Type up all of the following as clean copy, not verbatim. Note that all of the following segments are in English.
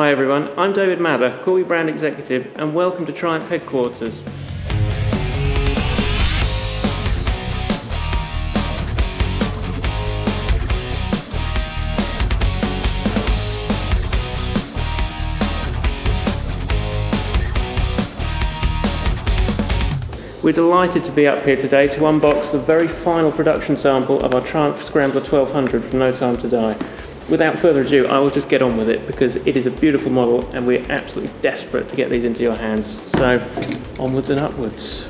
Hi everyone, I'm David Mather, Corby Brand Executive, and welcome to Triumph Headquarters. We're delighted to be up here today to unbox the very final production sample of our Triumph Scrambler 1200 from No Time to Die. Without further ado, I will just get on with it because it is a beautiful model and we're absolutely desperate to get these into your hands. So, onwards and upwards.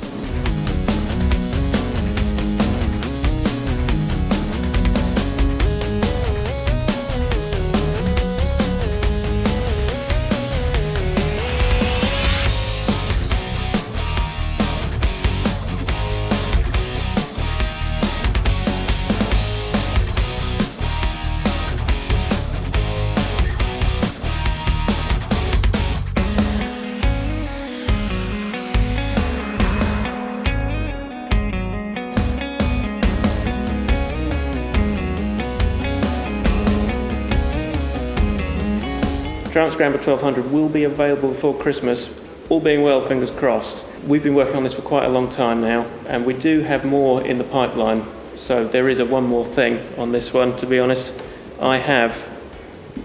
Triumph Scrambler 1200 will be available before Christmas, all being well, fingers crossed. We've been working on this for quite a long time now, and we do have more in the pipeline, so there is one more thing on this one, to be honest. I have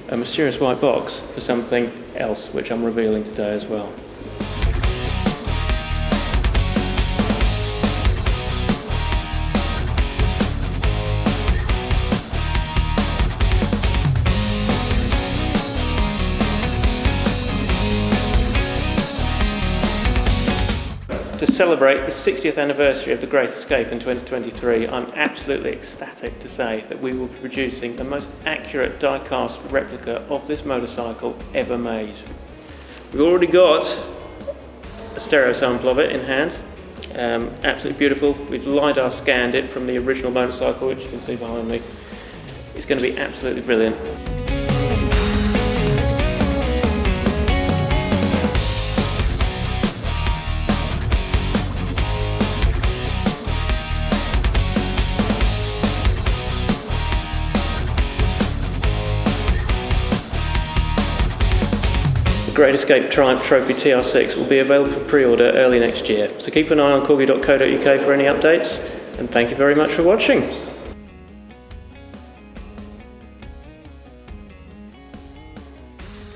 a mysterious white box for something else, which I'm revealing today as well. To celebrate the 60th anniversary of The Great Escape in 2023, I'm absolutely ecstatic to say that we will be producing the most accurate die-cast replica of this motorcycle ever made. We've already got a stereo sample of it in hand, absolutely beautiful. We've LiDAR scanned it from the original motorcycle, which you can see behind me. It's going to be absolutely brilliant. Great Escape Triumph Trophy TR6 will be available for pre-order early next year. So keep an eye on corgi.co.uk for any updates, and thank you very much for watching.